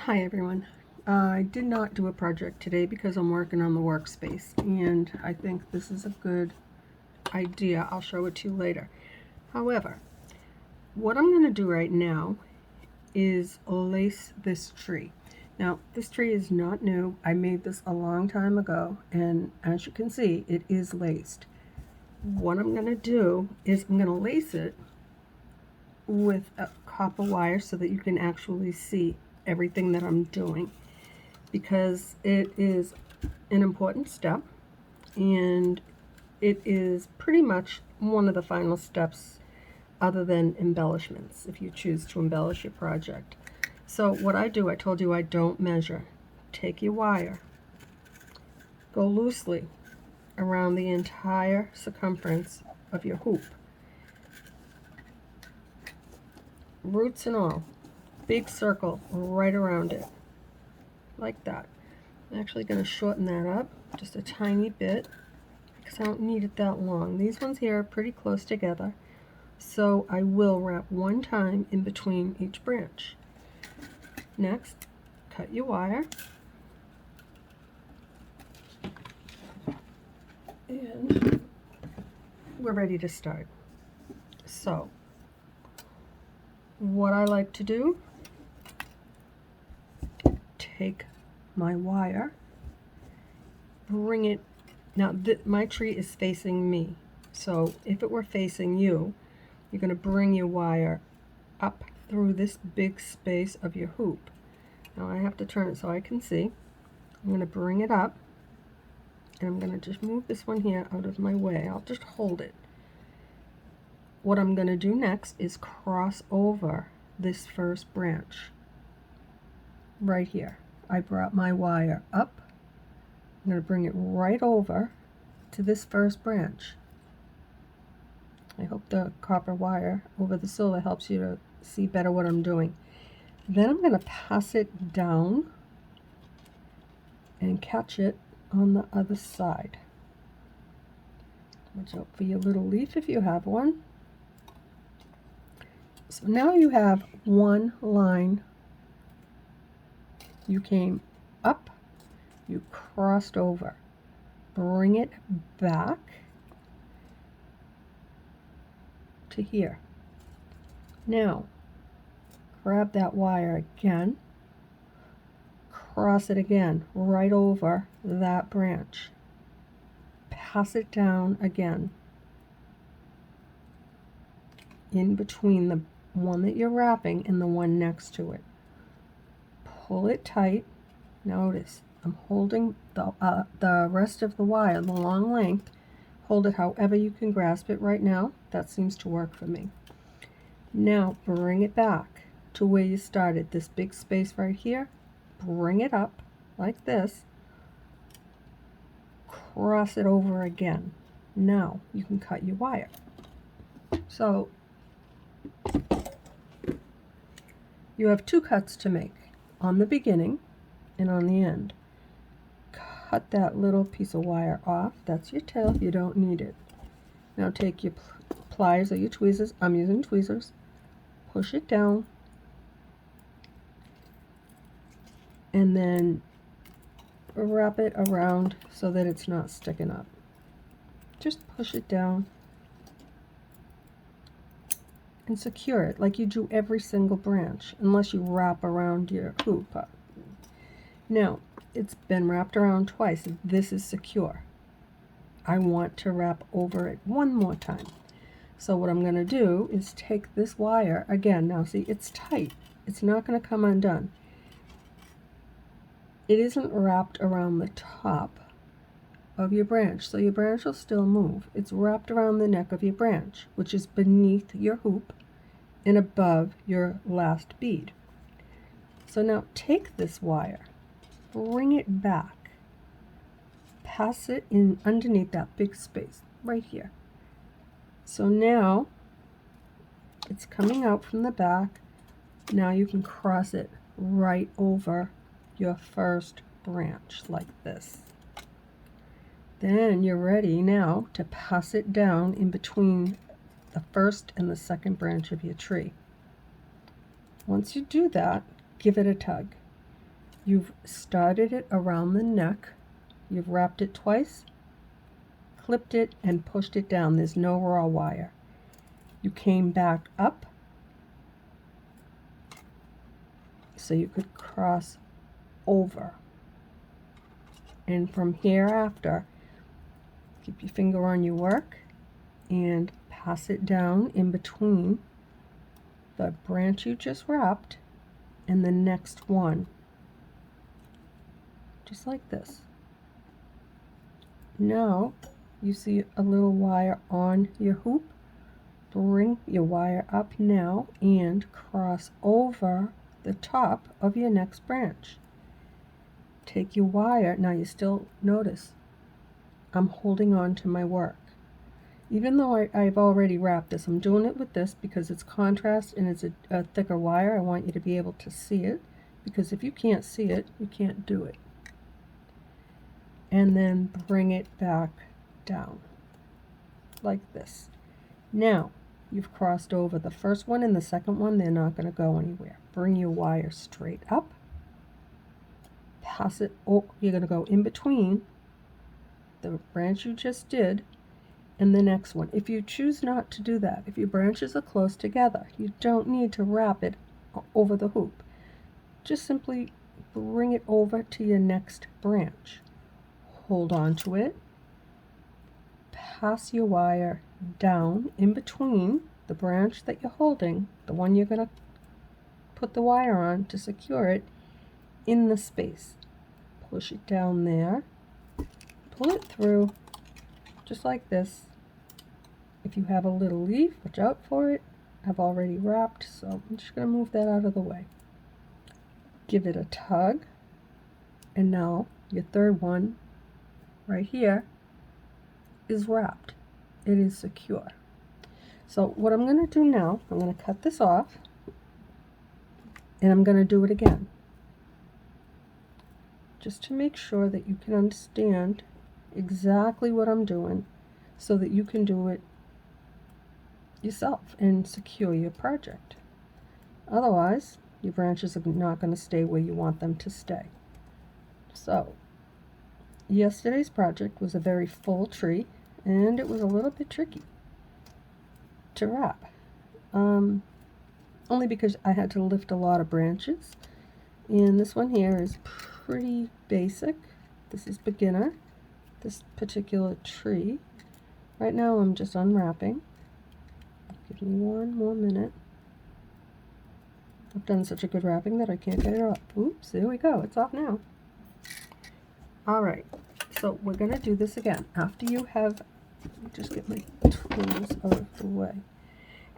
Hi everyone. I did not do a project today because I'm working on the workspace, and I think this is a good idea. I'll show it to you later. However, what I'm going to do right now is lace this tree. Now, this tree is not new. I made this a long time ago, and as you can see, it is laced. What I'm going to do is I'm going to lace it with a copper wire so that you can actually see everything that I'm doing, because it is an important step and it is pretty much one of the final steps other than embellishments if you choose to embellish your project. So what I do, I told you I don't measure. Take your wire, go loosely around the entire circumference of your hoop, roots and all, big circle right around it, like that. I'm actually going to shorten that up just a tiny bit because I don't need it that long. These ones here are pretty close together, so I will wrap one time in between each branch. Next, cut your wire, and we're ready to start. So what I like to do, take my wire, bring it, now my tree is facing me, so if it were facing you, you're going to bring your wire up through this big space of your hoop. Now I have to turn it so I can see. I'm going to bring it up, and I'm going to just move this one here out of my way. I'll just hold it. What I'm going to do next is cross over this first branch right here. I brought my wire up. I'm going to bring it right over to this first branch. I hope the copper wire over the silver helps you to see better what I'm doing. Then I'm going to pass it down and catch it on the other side. Watch out for your little leaf if you have one. So now you have one line. You came up, you crossed over. Bring it back to here. Now, grab that wire again, cross it again right over that branch. Pass it down again in between the one that you're wrapping and the one next to it. Pull it tight. Notice I'm holding the rest of the wire, the long length. Hold it however you can grasp it right now. That seems to work for me. Now bring it back to where you started, this big space right here. Bring it up like this. Cross it over again. Now you can cut your wire. So you have two cuts to make, on the beginning and on the end. Cut that little piece of wire off. That's your tail. You don't need it. Now take your pliers or your tweezers. I'm using tweezers. Push it down, and then wrap it around so that it's not sticking up. Just push it down and secure it like you do every single branch, unless you wrap around your hoop. Now, it's been wrapped around twice. This is secure. I want to wrap over it one more time. So what I'm going to do is take this wire again. Now see, it's tight. It's not going to come undone. It isn't wrapped around the top of your branch, so your branch will still move. It's wrapped around the neck of your branch, which is beneath your hoop and above your last bead. So now take this wire, bring it back, pass it in underneath that big space right here. So now it's coming out from the back. Now you can cross it right over your first branch like this. Then you're ready now to pass it down in between the first and the second branch of your tree. Once you do that, give it a tug. You've started it around the neck, you've wrapped it twice, clipped it, and pushed it down. There's no raw wire. You came back up so you could cross over. And from hereafter, keep your finger on your work and pass it down in between the branch you just wrapped and the next one. Just like this. Now you see a little wire on your hoop. Bring your wire up now and cross over the top of your next branch. Take your wire, now you still notice I'm holding on to my work. Even though I've already wrapped this, I'm doing it with this because it's contrast and it's a thicker wire. I want you to be able to see it, because if you can't see it, you can't do it. And then bring it back down like this. Now you've crossed over the first one and the second one. They're not going to go anywhere. Bring your wire straight up, pass it, you're going to go in between the branch you just did and the next one. If you choose not to do that, if your branches are close together, you don't need to wrap it over the hoop. Just simply bring it over to your next branch. Hold on to it, pass your wire down in between the branch that you're holding, the one you're going to put the wire on to secure it, in the space. Push it down there, pull it through just like this. If you have a little leaf, watch out for it. I've already wrapped, so I'm just going to move that out of the way. Give it a tug, and now your third one right here is wrapped. It is secure. So what I'm going to do now, I'm going to cut this off and I'm going to do it again, just to make sure that you can understand exactly what I'm doing so that you can do it yourself and secure your project. Otherwise, your branches are not going to stay where you want them to stay. So yesterday's project was a very full tree, and it was a little bit tricky to wrap, only because I had to lift a lot of branches. And this one here is pretty basic. This is beginner, this particular tree. Right now I'm just unwrapping. Give me one more minute. I've done such a good wrapping that I can't get it off. Oops, there we go, it's off now. Alright, so we're going to do this again. After you have, let me just get my tools out of the way.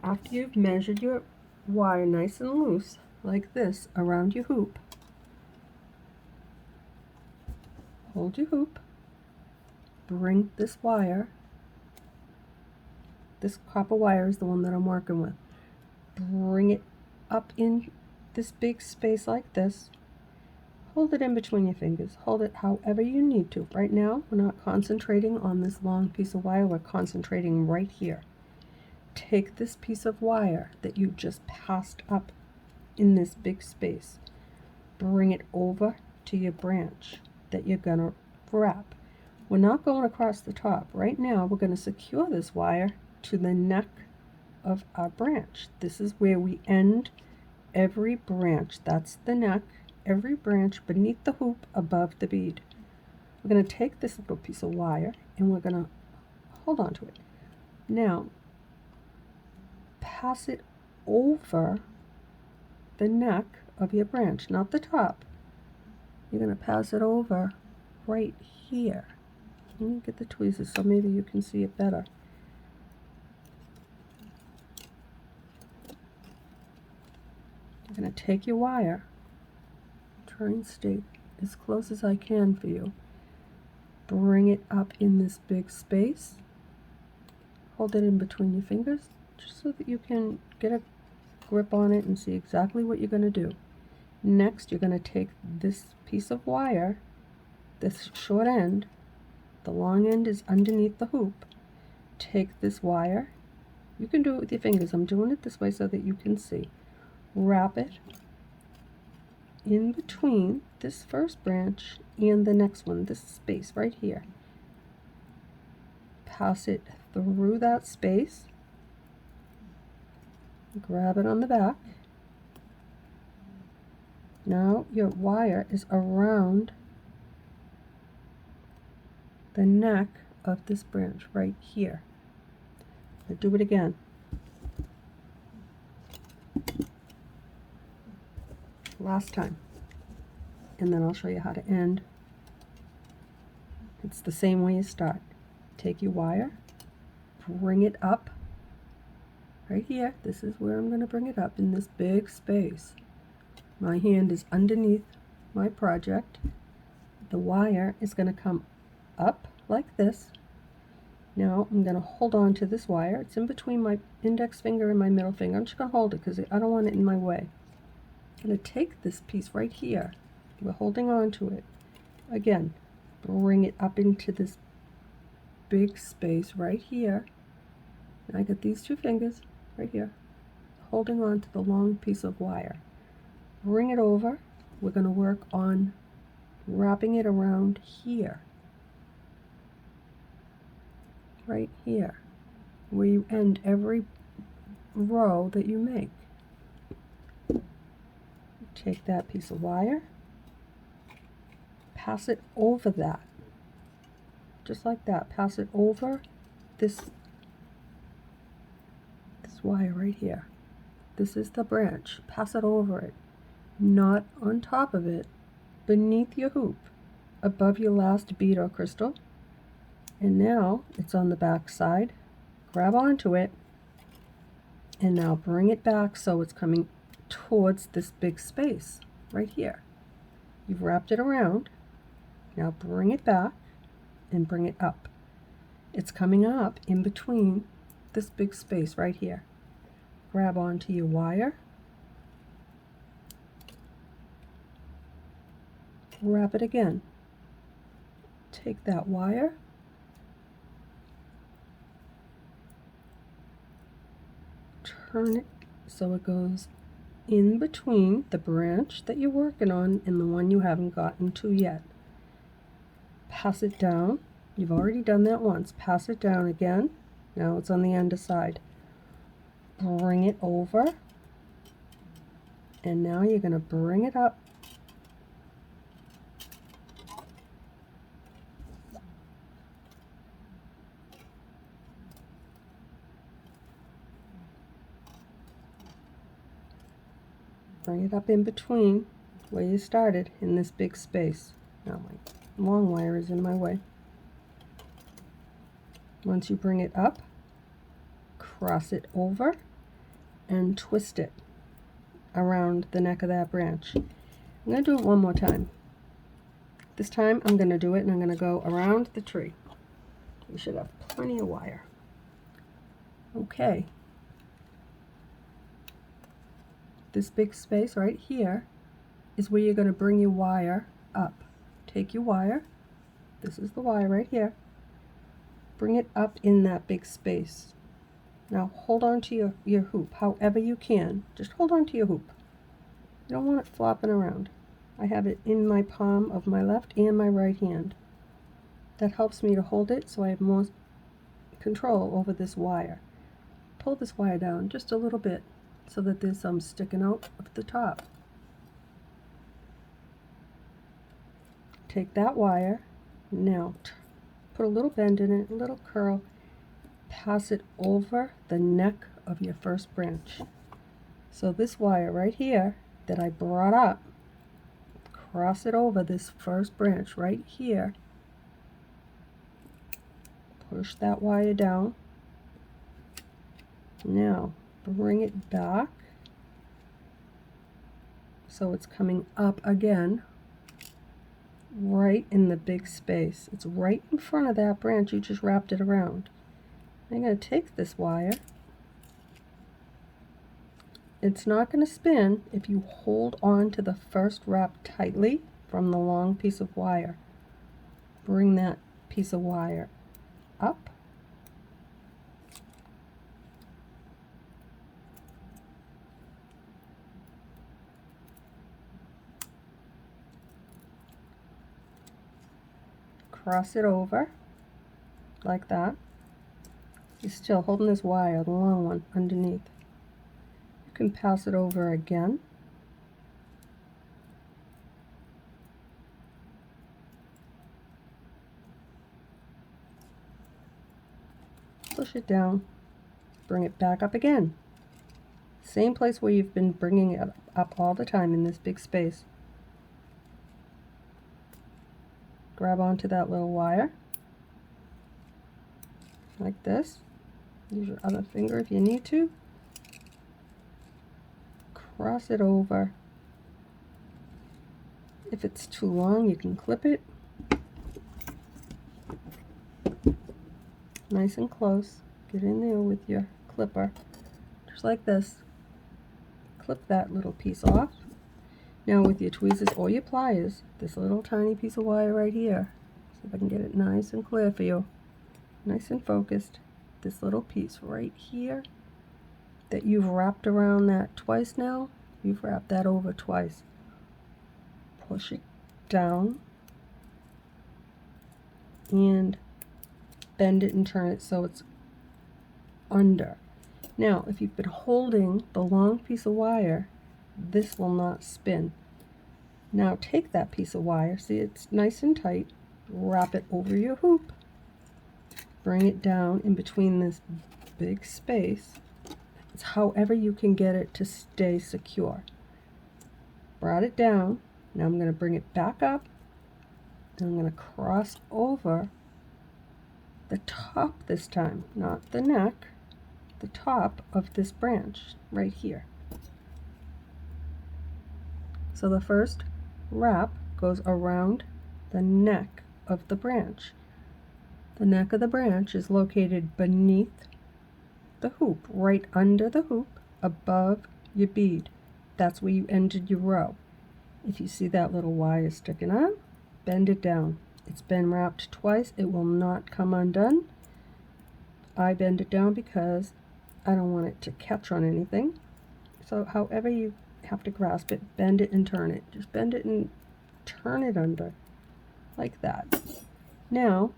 After you've measured your wire nice and loose, like this, around your hoop, hold your hoop, bring this wire, this copper wire is the one that I'm working with, bring it up in this big space like this. Hold it in between your fingers. Hold it however you need to. Right now, we're not concentrating on this long piece of wire. We're concentrating right here. Take this piece of wire that you just passed up in this big space. Bring it over to your branch that you're going to wrap. We're not going across the top. Right now, we're going to secure this wire to the neck of our branch. This is where we end every branch. That's the neck. Every branch beneath the hoop above the bead. We're going to take this little piece of wire and we're going to hold on to it. Now, pass it over the neck of your branch, not the top. You're going to pass it over right here. Let me get the tweezers so maybe you can see it better. You're going to take your wire, try and stay as close as I can for you. Bring it up in this big space. Hold it in between your fingers just so that you can get a grip on it and see exactly what you're going to do. Next, you're going to take this piece of wire, this short end, the long end is underneath the hoop. Take this wire. You can do it with your fingers. I'm doing it this way so that you can see. Wrap it in between this first branch and the next one, this space right here. Pass it through that space, grab it on the back. Now your wire is around the neck of this branch right here. I'll do it again. Last time. And then I'll show you how to end. It's the same way you start. Take your wire, bring it up right here. This is where I'm going to bring it up in this big space. My hand is underneath my project. The wire is going to come up like this. Now I'm going to hold on to this wire. It's in between my index finger and my middle finger. I'm just going to hold it because I don't want it in my way. I'm going to take this piece right here. We're holding on to it. Again, bring it up into this big space right here. And I got these two fingers right here, holding on to the long piece of wire. Bring it over. We're going to work on wrapping it around here. Right here, where you end every row that you make. Take that piece of wire, pass it over that, just like that. Pass it over this wire right here. This is the branch. Pass it over it, not on top of it, beneath your hoop, above your last bead or crystal. And now it's on the back side. Grab onto it, and now bring it back so it's coming towards this big space right here. You've wrapped it around. Now bring it back and bring it up. It's coming up in between this big space right here. Grab onto your wire, wrap it again. Take that wire, turn it so it goes in between the branch that you're working on and the one you haven't gotten to yet. Pass it down. You've already done that once. Pass it down again. Now it's on the underside. Bring it over, and now you're going to bring it up. Bring it up in between where you started in this big space. Now my long wire is in my way. Once you bring it up, cross it over and twist it around the neck of that branch. I'm going to do it one more time. This time I'm going to do it and I'm going to go around the tree. You should have plenty of wire. Okay. This big space right here is where you're going to bring your wire up. Take your wire, this is the wire right here, bring it up in that big space. Now hold on to your hoop however you can. Just hold on to your hoop. You don't want it flopping around. I have it in my palm of my left and my right hand. That helps me to hold it so I have more control over this wire. Pull this wire down just a little bit so that there's some sticking out of the top. Take that wire, now put a little bend in it, a little curl, pass it over the neck of your first branch. So this wire right here that I brought up, cross it over this first branch right here, push that wire down. Now bring it back so it's coming up again right in the big space. It's right in front of that branch you just wrapped it around. I'm going to take this wire. It's not going to spin if you hold on to the first wrap tightly from the long piece of wire. Bring that piece of wire up. cross it over like that. You're still holding this wire, the long one, underneath. You can pass it over again. Push it down, bring it back up again. Same place where you've been bringing it up all the time in this big space. Grab onto that little wire, like this. Use your other finger if you need to. Cross it over. If it's too long, you can clip it. Nice and close. Get in there with your clipper, just like this. Clip that little piece off. Now with your tweezers or your pliers, this little tiny piece of wire right here, see if I can get it nice and clear for you, nice and focused. This little piece right here that you've wrapped around that twice now, you've wrapped that over twice. Push it down and bend it and turn it so it's under. Now, if you've been holding the long piece of wire, this will not spin. Now take that piece of wire, see it's nice and tight, wrap it over your hoop, bring it down in between this big space. It's however you can get it to stay secure. Brought it down. Now I'm going to bring it back up, and I'm going to cross over the top this time, not the neck, the top of this branch right here. So the first wrap goes around the neck of the branch. The neck of the branch is located beneath the hoop, right under the hoop, above your bead. That's where you ended your row. If you see that little wire sticking out, bend it down. It's been wrapped twice. It will not come undone. I bend it down because I don't want it to catch on anything. So however you have to grasp it, bend it and turn it. Just bend it and turn it under, like that. Now,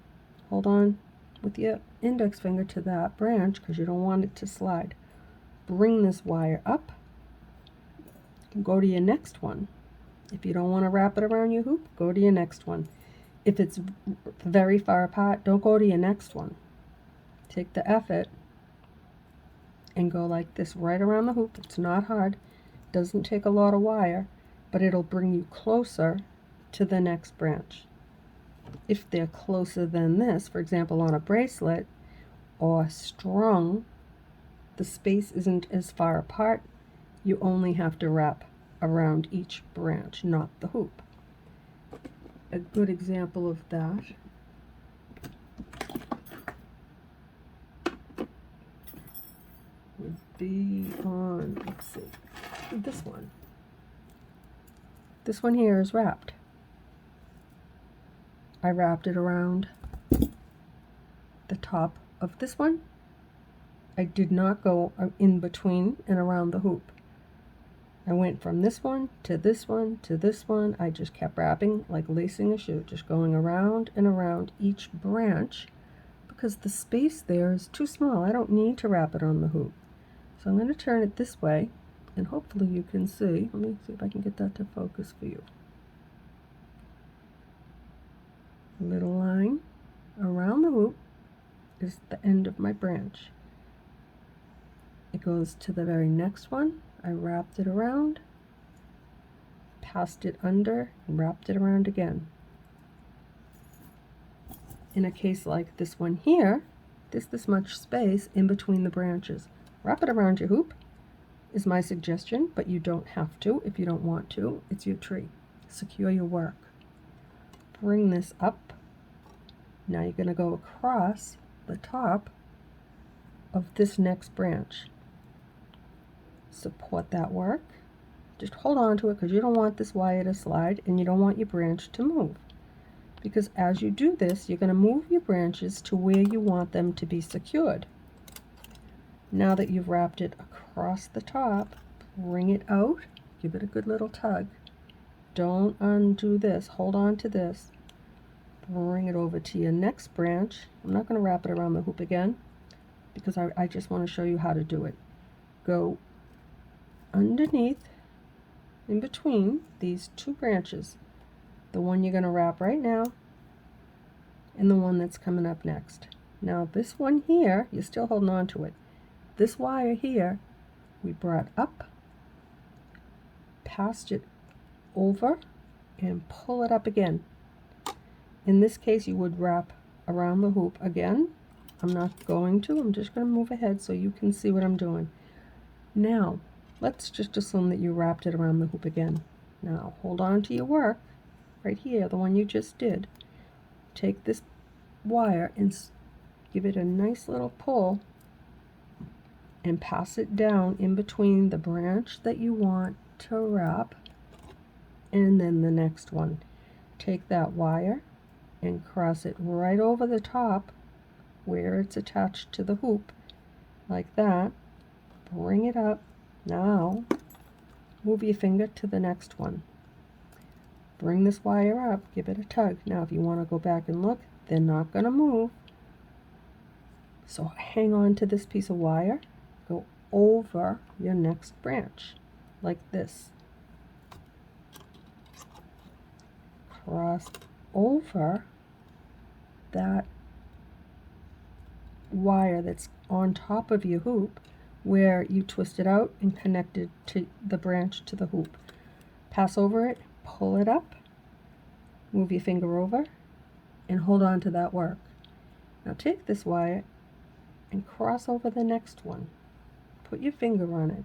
hold on with your index finger to that branch because you don't want it to slide. Bring this wire up. Go to your next one. If you don't want to wrap it around your hoop, go to your next one. If it's very far apart, don't go to your next one. Take the effort and go like this right around the hoop. It's not hard. It doesn't take a lot of wire, but it'll bring you closer to the next branch. If they're closer than this, for example on a bracelet or strung, the space isn't as far apart. You only have to wrap around each branch, not the hoop. A good example of that would be on, let's see, this one. This one here is wrapped. I wrapped it around the top of this one. I did not go in between and around the hoop. I went from this one to this one to this one. I just kept wrapping like lacing a shoe, just going around and around each branch because the space there is too small. I don't need to wrap it on the hoop. So I'm going to turn it this way and hopefully you can see. Let me see if I can get that to focus for you. A little line around the hoop is the end of my branch. It goes to the very next one. I wrapped it around, passed it under, and wrapped it around again. In a case like this one here, there's this much space in between the branches. Wrap it around your hoop is my suggestion, but you don't have to if you don't want to. It's your tree. Secure your work. Bring this up. Now you're going to go across the top of this next branch. Support that work. Just hold on to it because you don't want this wire to slide and you don't want your branch to move. Because as you do this, you're going to move your branches to where you want them to be secured. Now that you've wrapped it across the top, bring it out, give it a good little tug. Don't undo this, hold on to this. bring it over to your next branch. I'm not going to wrap it around the hoop again because I just want to show you how to do it. Go underneath, in between these two branches, the one you're going to wrap right now and the one that's coming up next. Now this one here, you're still holding on to it. This wire here, we brought up, passed it over, and pull it up again. In this case, you would wrap around the hoop again. I'm not going to. I'm just going to move ahead so you can see what I'm doing. Now, let's just assume that you wrapped it around the hoop again. Now, hold on to your work right here, the one you just did. Take this wire and give it a nice little pull and pass it down in between the branch that you want to wrap and then the next one. Take that wire and cross it right over the top where it's attached to the hoop, like that. Bring it up. Now move your finger to the next one. Bring this wire up, give it a tug. Now if you want to go back and look, they're not going to move. So hang on to this piece of wire, go over your next branch, like this. Cross over that wire that's on top of your hoop where you twisted out and connected to the branch to the hoop. Pass over it, pull it up, move your finger over, and hold on to that work. Now take this wire and cross over the next one. Put your finger on it.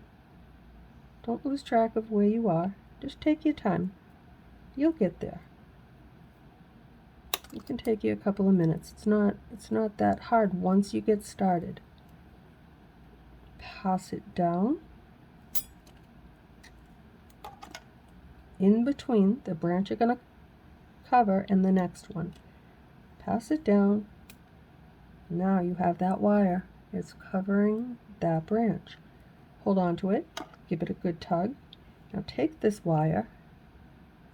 Don't lose track of where you are. Just take your time. You'll get there. It can take you a couple of minutes. It's not that hard once you get started. Pass it down in between the branch you're going to cover and the next one. Pass it down. Now you have that wire. It's covering that branch. Hold on to it. Give it a good tug. Now take this wire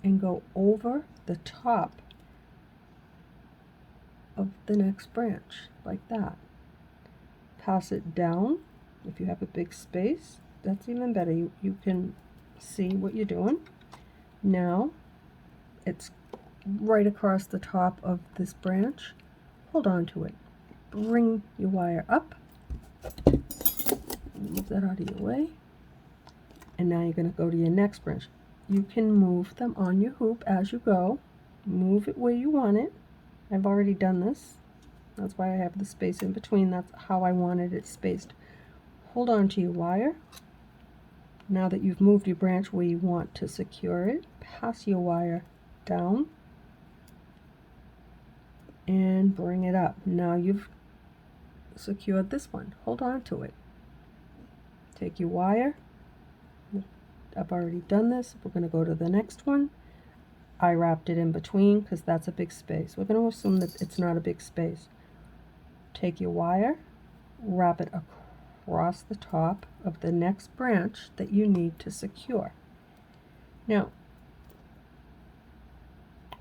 and go over the top of the next branch, like that. Pass it down. If you have a big space, that's even better. You can see what you're doing. Now it's right across the top of this branch. Hold on to it. Bring your wire up. Move that out of your way. And now you're going to go to your next branch. You can move them on your hoop as you go. Move it where you want it. I've already done this. That's why I have the space in between. That's how I wanted it spaced. Hold on to your wire. Now that you've moved your branch where you want to secure it, pass your wire down and bring it up. Now you've secured this one. Hold on to it. Take your wire. I've already done this. We're going to go to the next one. I wrapped it in between because that's a big space. We're going to assume that it's not a big space. Take your wire, wrap it across the top of the next branch that you need to secure. Now,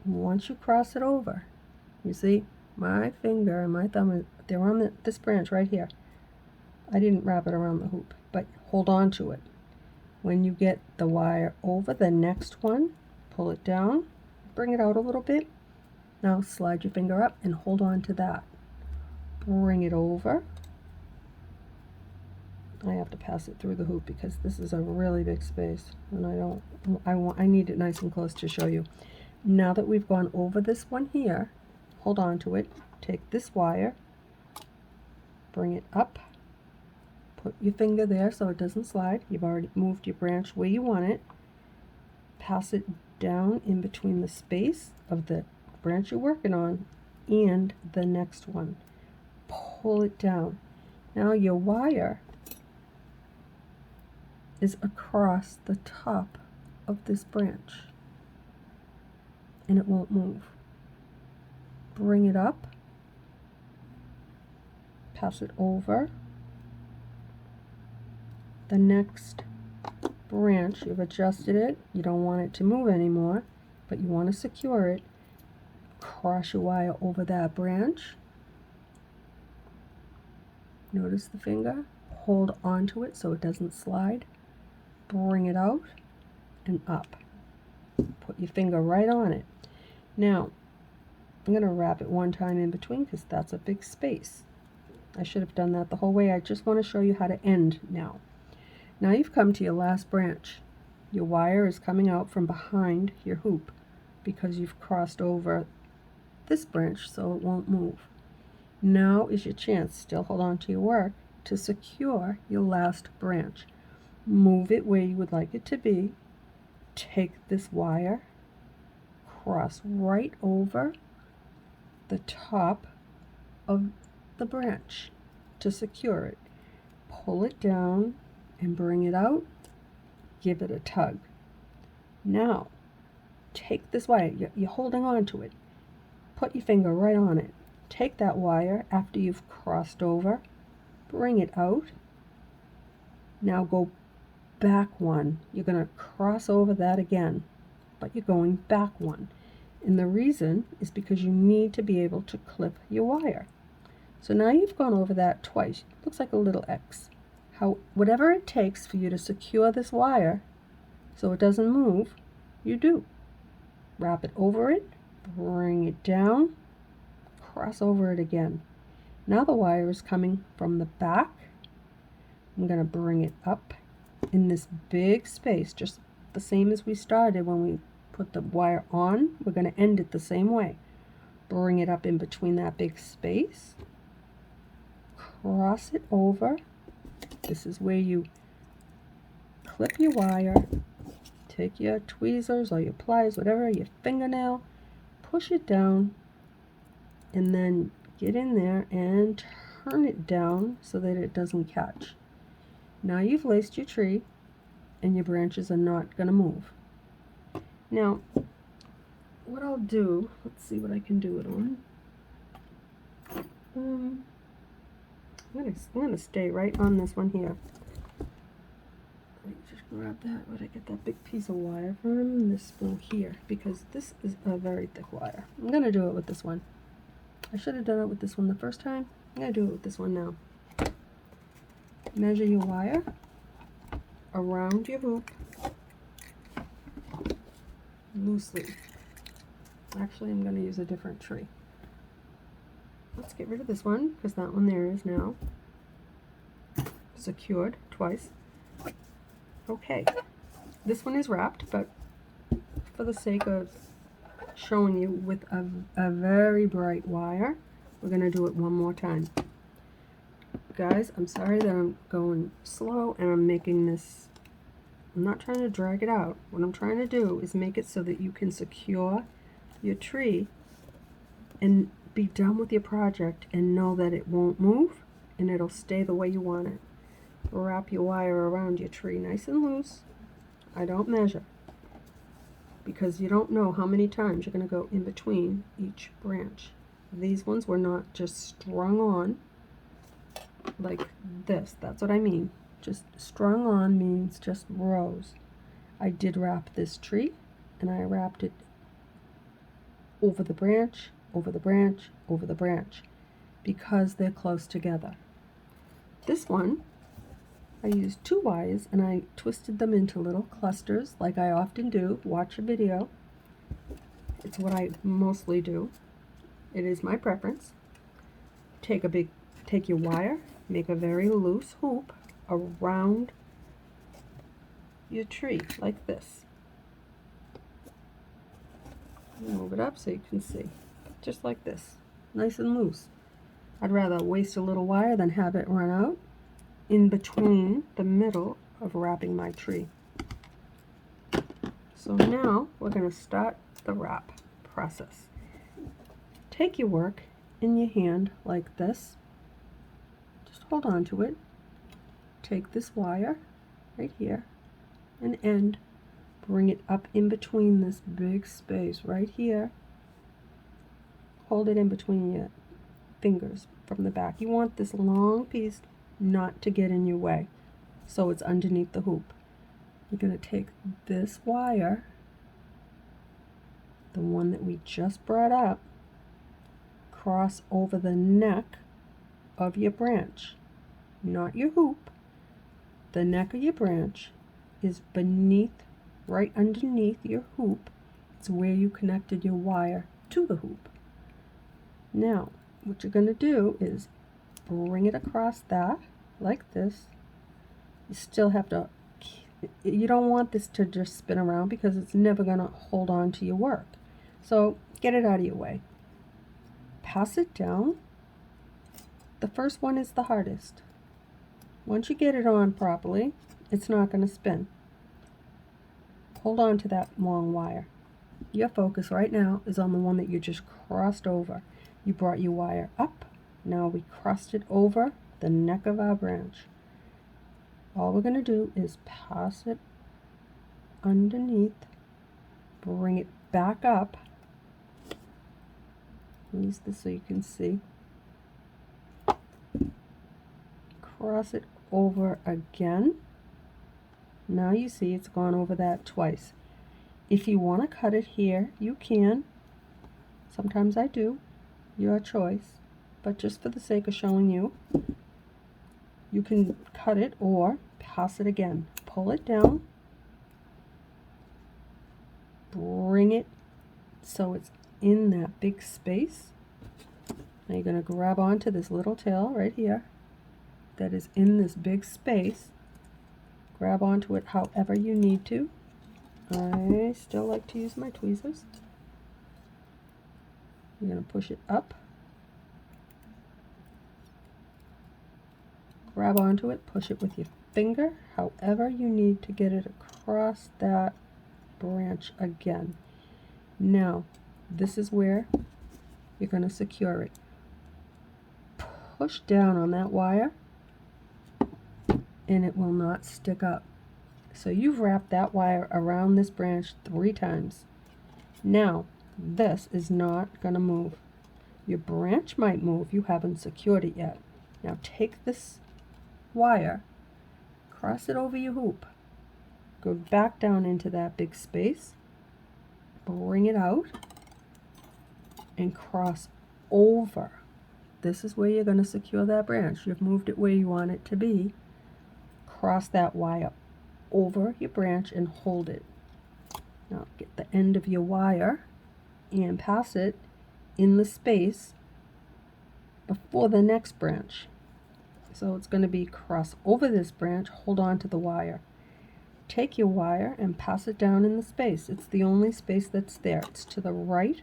once you cross it over, you see my finger and my thumb, they're on this branch right here. I didn't wrap it around the hoop, but hold on to it. When you get the wire over the next one, pull it down, bring it out a little bit. Now slide your finger up and hold on to that. Bring it over. I have to pass it through the hoop because this is a really big space and I need it nice and close to show you. Now that we've gone over this one here, hold on to it. Take this wire, bring it up, put your finger there so it doesn't slide. You've already moved your branch where you want it. Pass it down in between the space of the branch you're working on and the next one. Pull it down. Now your wire is across the top of this branch and it won't move. Bring it up, pass it over the next branch. You've adjusted it. You don't want it to move anymore, but you want to secure it. cross your wire over that branch. Notice the finger, hold onto it so it doesn't slide, bring it out and up. Put your finger right on it. Now, I'm going to wrap it one time in between because that's a big space. I should have done that the whole way. I just want to show you how to end now. Now you've come to your last branch. Your wire is coming out from behind your hoop because you've crossed over this branch so it won't move. Now is your chance, still hold on to your work, to secure your last branch. Move it where you would like it to be. Take this wire, cross right over the top of the branch to secure it. Pull it down and bring it out. Give it a tug. Now, take this wire. You're holding on to it. Put your finger right on it. Take that wire after you've crossed over. Bring it out. Now go back one. You're going to cross over that again, but you're going back one. And the reason is because you need to be able to clip your wire. So now you've gone over that twice. It looks like a little X. Whatever it takes for you to secure this wire so it doesn't move, you do. Wrap it over it, bring it down, cross over it again. Now the wire is coming from the back. I'm going to bring it up in this big space, just the same as we started when we put the wire on. We're going to end it the same way. Bring it up in between that big space, cross it over. This is where you clip your wire, take your tweezers or your pliers, whatever, your fingernail, push it down, and then get in there and turn it down so that it doesn't catch. Now you've laced your tree and your branches are not going to move. Now, what I'll do, let's see what I can do it on. I'm gonna stay right on this one here. Let me just grab that. Where'd I get that big piece of wire from? This spool here, because this is a very thick wire. I'm gonna do it with this one. I should have done it with this one the first time. I'm gonna do it with this one now. Measure your wire around your hoop loosely. Actually, I'm gonna use a different tree. Let's get rid of this one because that one there is now secured twice. Okay, this one is wrapped, but for the sake of showing you with a very bright wire, we're going to do it one more time. Guys, I'm sorry that I'm going slow and I'm making this, I'm not trying to drag it out. What I'm trying to do is make it so that you can secure your tree and be done with your project and know that it won't move and it'll stay the way you want it. Wrap your wire around your tree nice and loose. I don't measure because you don't know how many times you're going to go in between each branch. These ones were not just strung on like this. That's what I mean. Just strung on means just rows. I did wrap this tree and I wrapped it over the branch, over the branch, over the branch, because they're close together. This one, I used 2 wires and I twisted them into little clusters like I often do. Watch a video. It's what I mostly do. It is my preference. Take your wire, make a very loose hoop around your tree like this. Move it up so you can see. Just like this, nice and loose. I'd rather waste a little wire than have it run out in between the middle of wrapping my tree. So now we're going to start the wrap process. Take your work in your hand like this. Just hold on to it. Take this wire right here and end. Bring it up in between this big space right here. Hold it in between your fingers from the back. You want this long piece not to get in your way, so it's underneath the hoop. You're going to take this wire, the one that we just brought up, cross over the neck of your branch, not your hoop. The neck of your branch is beneath, right underneath your hoop. It's where you connected your wire to the hoop. Now, what you're going to do is bring it across that, like this. You still have to, you don't want this to just spin around because it's never going to hold on to your work. So get it out of your way. Pass it down. The first one is the hardest. Once you get it on properly, it's not going to spin. Hold on to that long wire. Your focus right now is on the one that you just crossed over. You brought your wire up. Now we crossed it over the neck of our branch. All we're going to do is pass it underneath, bring it back up. Use this so you can see. Cross it over again. Now you see it's gone over that twice. If you want to cut it here, you can. Sometimes I do. Your choice. But just for the sake of showing you, you can cut it or pass it again. Pull it down. Bring it so it's in that big space. Now you're going to grab onto this little tail right here that is in this big space. Grab onto it however you need to. I still like to use my tweezers. You're going to push it up. Grab onto it, push it with your finger, however you need to get it across that branch again. Now, this is where you're going to secure it. Push down on that wire and it will not stick up. So you've wrapped that wire around this branch 3 times. Now, this is not going to move. Your branch might move, you haven't secured it yet. Now take this wire, cross it over your hoop, go back down into that big space, bring it out, and cross over. This is where you're going to secure that branch. You've moved it where you want it to be. Cross that wire over your branch and hold it. Now get the end of your wire and pass it in the space before the next branch. So it's going to be cross over this branch, hold on to the wire. Take your wire and pass it down in the space. It's the only space that's there. It's to the right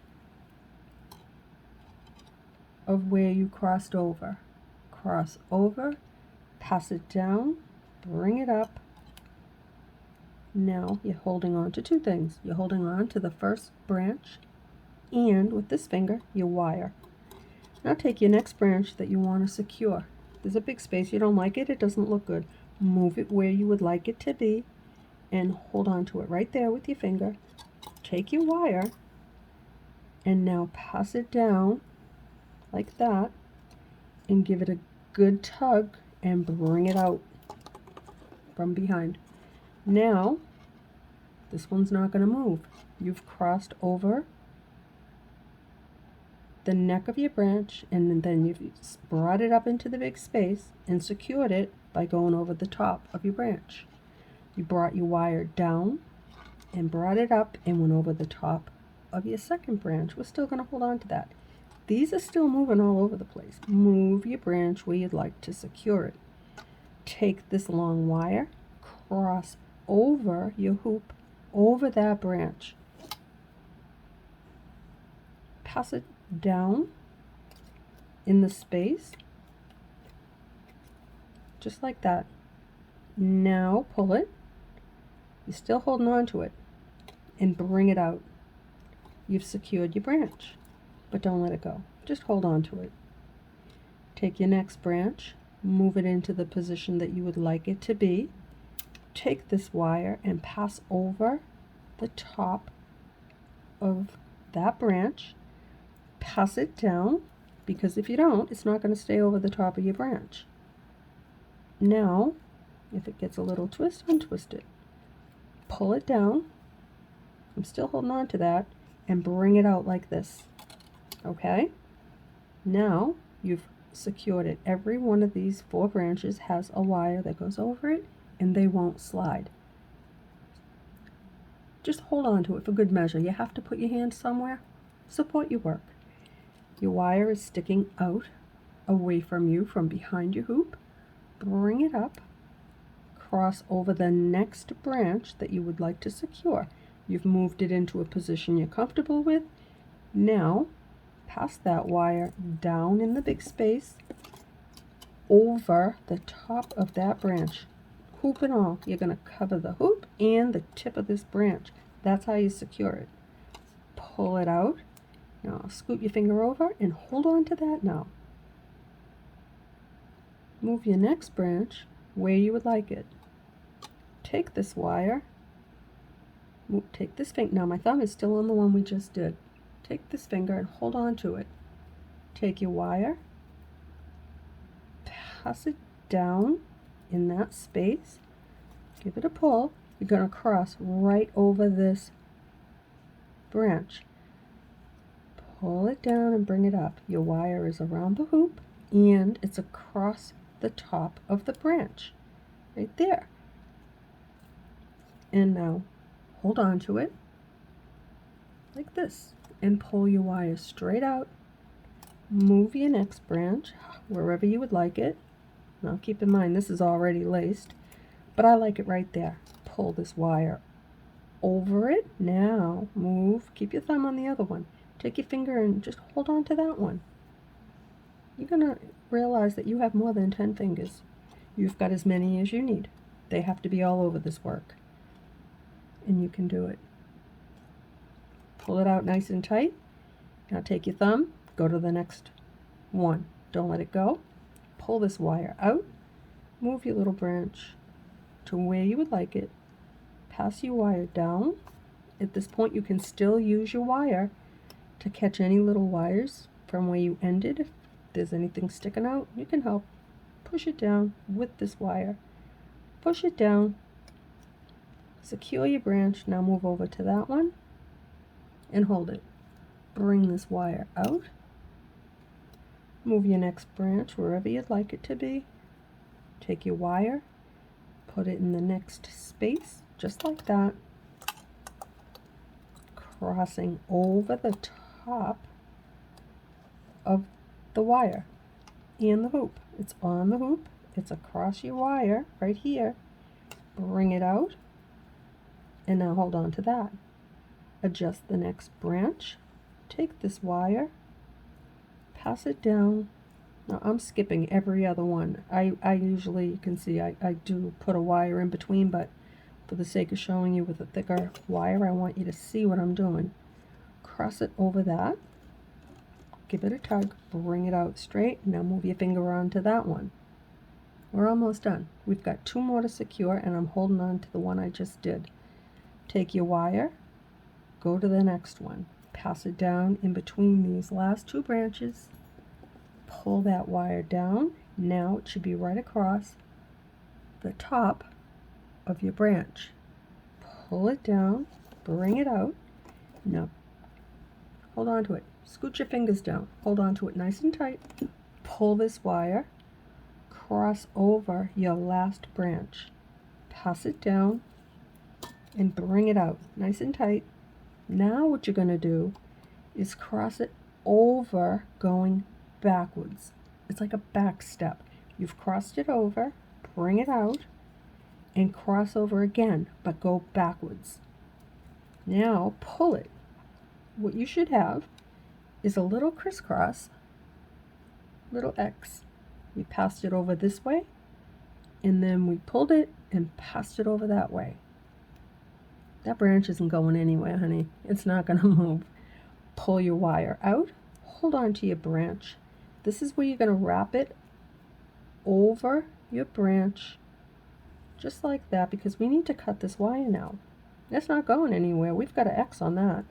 of where you crossed over. Cross over, pass it down, bring it up. Now you're holding on to 2 things. You're holding on to the first branch and with this finger, your wire. Now take your next branch that you want to secure. There's a big space, you don't like it, it doesn't look good. Move it where you would like it to be and hold on to it right there with your finger. Take your wire and now pass it down like that and give it a good tug and bring it out from behind. Now, this one's not going to move. You've crossed over the neck of your branch and then you've brought it up into the big space and secured it by going over the top of your branch. You brought your wire down and brought it up and went over the top of your second branch. We're still going to hold on to that. These are still moving all over the place. Move your branch where you'd like to secure it. Take this long wire, cross over your hoop, over that branch. Pass it down in the space, just like that. Now pull it. You're still holding on to it and bring it out. You've secured your branch, but don't let it go. Just hold on to it. Take your next branch, move it into the position that you would like it to be. Take this wire and pass over the top of that branch. Pass it down, because if you don't, it's not going to stay over the top of your branch. Now, if it gets a little twist, untwist it. Pull it down. I'm still holding on to that, and bring it out like this. Okay? Now you've secured it. Every one of these 4 branches has a wire that goes over it, and they won't slide. Just hold on to it for good measure. You have to put your hand somewhere. Support your work. Your wire is sticking out away from you from behind your hoop. Bring it up, cross over the next branch that you would like to secure. You've moved it into a position you're comfortable with. Now, pass that wire down in the big space over the top of that branch. Hoop and all, you're going to cover the hoop and the tip of this branch. That's how you secure it. Pull it out. Now scoot your finger over and hold on to that now. Move your next branch where you would like it. Take this wire, take this finger, now my thumb is still on the one we just did. Take this finger and hold on to it. Take your wire, pass it down in that space, give it a pull. You're going to cross right over this branch. Pull it down and bring it up. Your wire is around the hoop and it's across the top of the branch, right there. And now hold on to it like this and pull your wire straight out. Move your next branch wherever you would like it. Now keep in mind this is already laced, but I like it right there. Pull this wire over it. Now move, keep your thumb on the other one. Take your finger and just hold on to that one. You're going to realize that you have more than 10 fingers. You've got as many as you need. They have to be all over this work. And you can do it. Pull it out nice and tight. Now take your thumb, go to the next one. Don't let it go. Pull this wire out. Move your little branch to where you would like it. Pass your wire down. At this point you can still use your wire to catch any little wires from where you ended. If there's anything sticking out, you can help. Push it down with this wire. Push it down. Secure your branch. Now move over to that one and hold it. Bring this wire out. Move your next branch wherever you'd like it to be. Take your wire, put it in the next space, just like that. Crossing over the top of the wire and the hoop. It's on the hoop. It's across your wire right here. Bring it out. And now hold on to that. Adjust the next branch. Take this wire. Pass it down. Now I'm skipping every other one. I usually, you can see, I do put a wire in between, but for the sake of showing you with a thicker wire, I want you to see what I'm doing. Cross it over that. Give it a tug. Bring it out straight. Now move your finger onto that one. We're almost done. We've got 2 more to secure, and I'm holding on to the one I just did. Take your wire, go to the next one, pass it down in between these last 2 branches, pull that wire down. Now it should be right across the top of your branch. Pull it down, bring it out. Now hold on to it. Scoot your fingers down. Hold on to it nice and tight. Pull this wire, cross over your last branch, pass it down, and bring it out nice and tight. Now what you're going to do is cross it over going backwards. It's like a back step. You've crossed it over, bring it out, and cross over again, but go backwards. Now pull it. What you should have is a little crisscross, little X. We passed it over this way, and then we pulled it and passed it over that way. That branch isn't going anywhere, honey. It's not going to move. Pull your wire out. Hold on to your branch. This is where you're going to wrap it over your branch, just like that, because we need to cut this wire now. It's not going anywhere. We've got an X on that.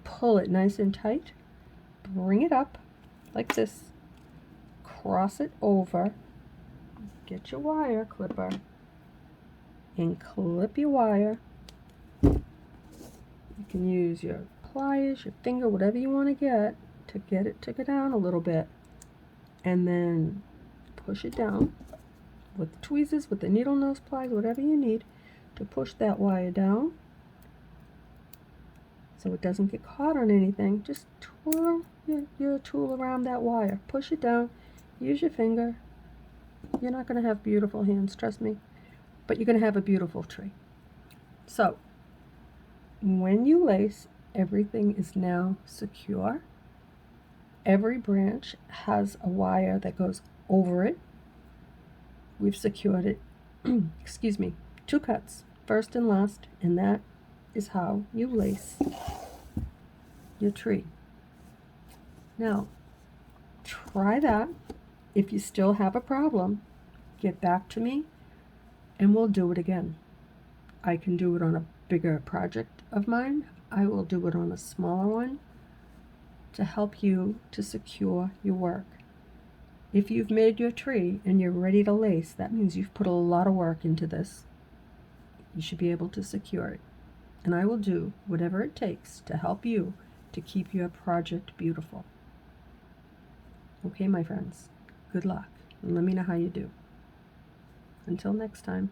Pull it nice and tight. Bring it up like this. Cross it over. Get your wire clipper and clip your wire. You can use your pliers, your finger, whatever you want to get to get it to go down a little bit, and then push it down with the tweezers, with the needle nose pliers, whatever you need to push that wire down so it doesn't get caught on anything. Just twirl your tool around that wire, push it down, use your finger. You're not going to have beautiful hands, trust me, but you're going to have a beautiful tree. So when you lace, everything is now secure. Every branch has a wire that goes over it. We've secured it, excuse me, 2 cuts, first and last, and that is how you lace your tree. Now, try that. If you still have a problem, get back to me and we'll do it again. I can do it on a bigger project of mine. I will do it on a smaller one to help you to secure your work. If you've made your tree and you're ready to lace, that means you've put a lot of work into this. You should be able to secure it. And I will do whatever it takes to help you to keep your project beautiful. Okay, my friends, good luck, and let me know how you do. Until next time.